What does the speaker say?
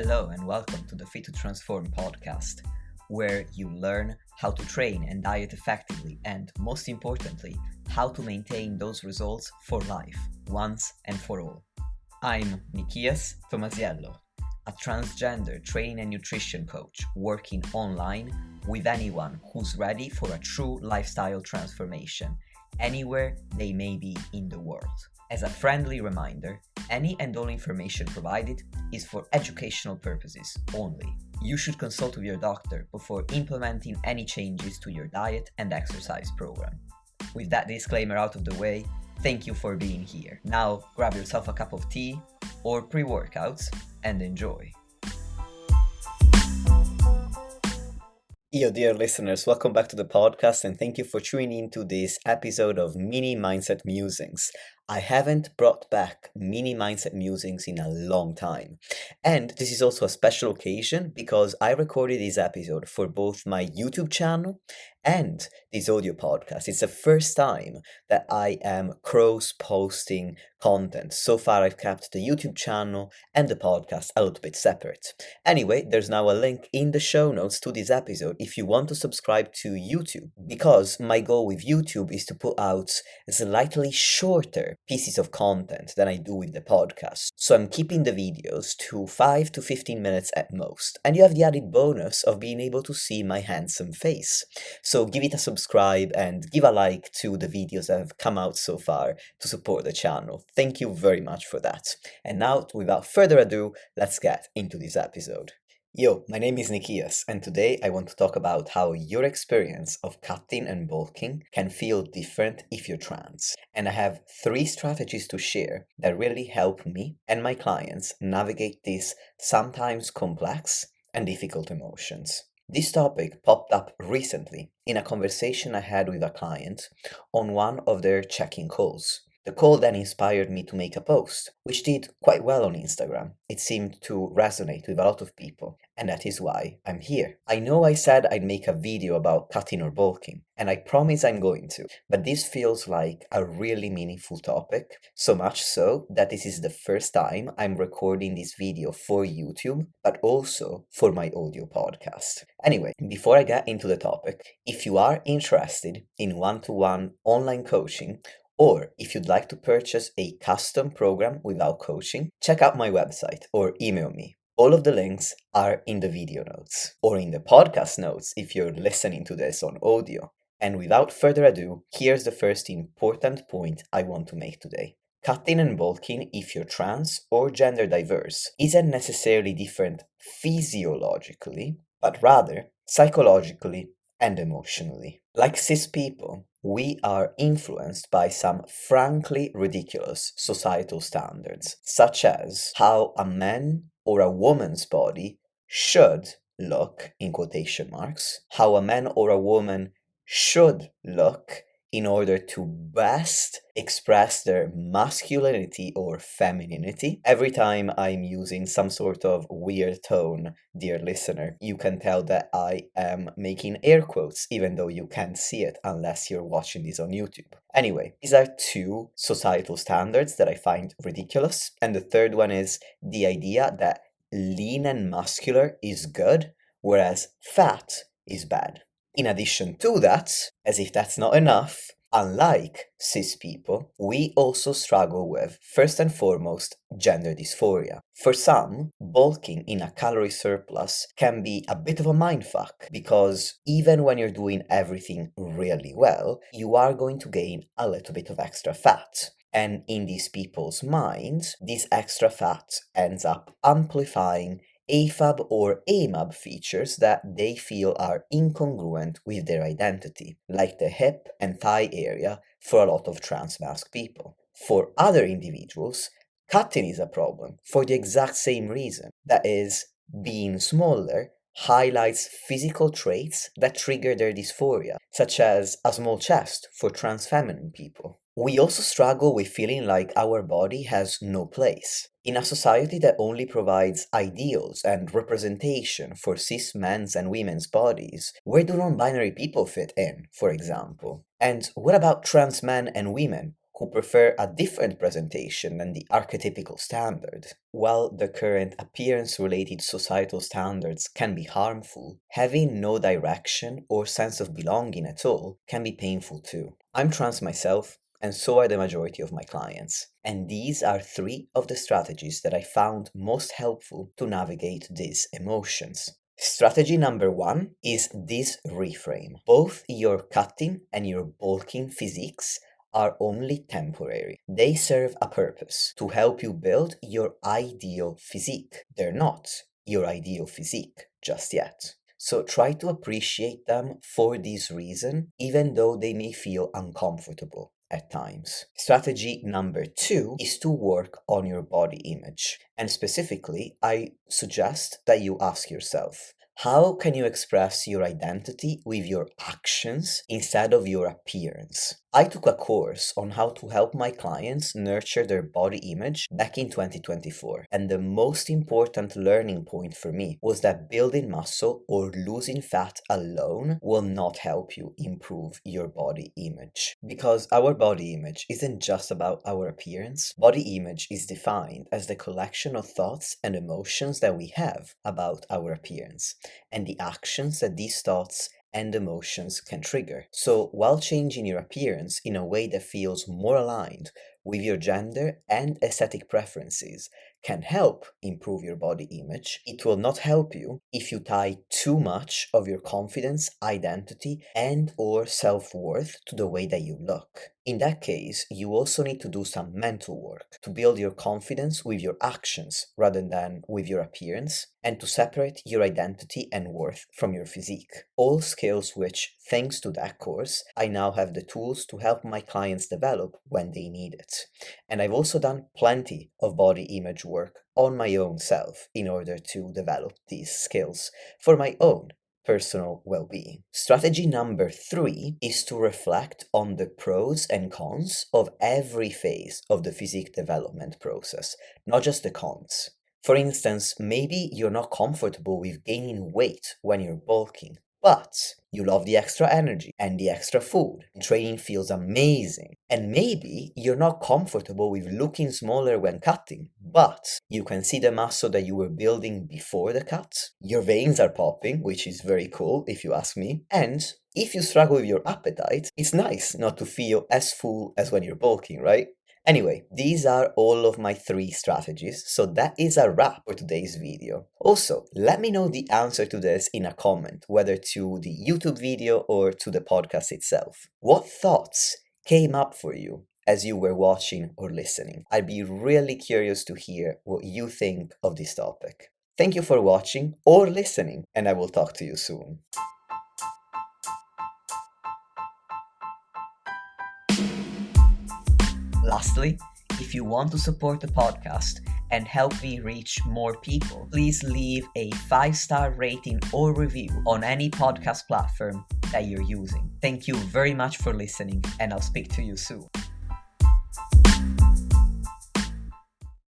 Hello and welcome to the Fit to Transform podcast, where you learn how to train and diet effectively and, most importantly, how to maintain those results for life, once and for all. I'm Nikias Tomasiello, a transgender training and nutrition coach working online with anyone who's ready for a true lifestyle transformation, anywhere they may be in the world. As a friendly reminder, any and all information provided is for educational purposes only. You should consult with your doctor before implementing any changes to your diet and exercise program. With that disclaimer out of the way, thank you for being here. Now grab yourself a cup of tea or pre-workouts and enjoy. Dear listeners, welcome back to the podcast and thank you for tuning into this episode of Mini Mindset Musings. I haven't brought back Mini Mindset Musings in a long time. And this is also a special occasion because I recorded this episode for both my YouTube channel and this audio podcast. It's the first time that I am cross-posting content. So far, I've kept the YouTube channel and the podcast a little bit separate. Anyway, there's now a link in the show notes to this episode if you want to subscribe to YouTube, because my goal with YouTube is to put out slightly shorter pieces of content than I do with the podcast. So I'm keeping the videos to 5 to 15 minutes at most, and you have the added bonus of being able to see my handsome face. So give it a subscribe and give a like to the videos that have come out so far to support the channel. Thank you very much for that. And now, without further ado, let's get into this episode. Yo, my name is Nikias, and today I want to talk about how your experience of cutting and bulking can feel different if you're trans. And I have 3 strategies to share that really help me and my clients navigate these sometimes complex and difficult emotions. This topic popped up recently in a conversation I had with a client on one of their check-in calls. The call then inspired me to make a post, which did quite well on Instagram. It seemed to resonate with a lot of people, and that is why I'm here. I know I said I'd make a video about cutting or bulking, and I promise I'm going to, but this feels like a really meaningful topic, so much so that this is the first time I'm recording this video for YouTube, but also for my audio podcast. Anyway, before I get into the topic, if you are interested in one-to-one online coaching, or if you'd like to purchase a custom program without coaching, check out my website or email me. All of the links are in the video notes or in the podcast notes if you're listening to this on audio. And without further ado, here's the first important point I want to make today. Cutting and bulking, if you're trans or gender diverse, isn't necessarily different physiologically, but rather psychologically and emotionally. Like cis people, we are influenced by some frankly ridiculous societal standards, such as how a man or a woman's body should look, in quotation marks, how a man or a woman should look in order to best express their masculinity or femininity. Every time I'm using some sort of weird tone, dear listener, you can tell that I am making air quotes, even though you can't see it unless you're watching this on YouTube. Anyway, these are 2 societal standards that I find ridiculous. And the third one is the idea that lean and muscular is good, whereas fat is bad. In addition to that, as if that's not enough, unlike cis people, we also struggle with, first and foremost, gender dysphoria. For some, bulking in a calorie surplus can be a bit of a mindfuck because even when you're doing everything really well, you are going to gain a little bit of extra fat. And in these people's minds, this extra fat ends up amplifying AFAB or AMAB features that they feel are incongruent with their identity, like the hip and thigh area for a lot of trans-masc people. For other individuals, cutting is a problem for the exact same reason. That is, being smaller highlights physical traits that trigger their dysphoria, such as a small chest for trans feminine people. We also struggle with feeling like our body has no place. In a society that only provides ideals and representation for cis men's and women's bodies, where do non-binary people fit in, for example? And what about trans men and women who prefer a different presentation than the archetypical standard. While the current appearance-related societal standards can be harmful, having no direction or sense of belonging at all can be painful too. I'm trans myself, and so are the majority of my clients. And these are 3 of the strategies that I found most helpful to navigate these emotions. Strategy number 1 is this reframe. Both your cutting and your bulking physiques are only temporary. They serve a purpose to help you build your ideal physique. They're not your ideal physique just yet. So try to appreciate them for this reason, even though they may feel uncomfortable at times. Strategy number 2 is to work on your body image. And specifically, I suggest that you ask yourself, how can you express your identity with your actions instead of your appearance? I took a course on how to help my clients nurture their body image back in 2024, and the most important learning point for me was that building muscle or losing fat alone will not help you improve your body image. Because our body image isn't just about our appearance. Body image is defined as the collection of thoughts and emotions that we have about our appearance, and the actions that these thoughts and emotions can trigger. So while changing your appearance in a way that feels more aligned with your gender and aesthetic preferences can help improve your body image, it will not help you if you tie too much of your confidence, identity, and or self-worth to the way that you look. In that case, you also need to do some mental work to build your confidence with your actions rather than with your appearance, and to separate your identity and worth from your physique. All skills which, thanks to that course, I now have the tools to help my clients develop when they need it. And I've also done plenty of body image work on my own self in order to develop these skills for my own personal well-being. Strategy number 3 is to reflect on the pros and cons of every phase of the physique development process, not just the cons. For instance, maybe you're not comfortable with gaining weight when you're bulking, but you love the extra energy and the extra food. Training feels amazing. And maybe you're not comfortable with looking smaller when cutting, but you can see the muscle that you were building before the cut. Your veins are popping, which is very cool if you ask me. And if you struggle with your appetite, it's nice not to feel as full as when you're bulking, right? Anyway, these are all of my 3 strategies, so that is a wrap for today's video. Also, let me know the answer to this in a comment, whether to the YouTube video or to the podcast itself. What thoughts came up for you as you were watching or listening? I'd be really curious to hear what you think of this topic. Thank you for watching or listening, and I will talk to you soon. Lastly, if you want to support the podcast and help me reach more people, please leave a 5-star rating or review on any podcast platform that you're using. Thank you very much for listening, and I'll speak to you soon.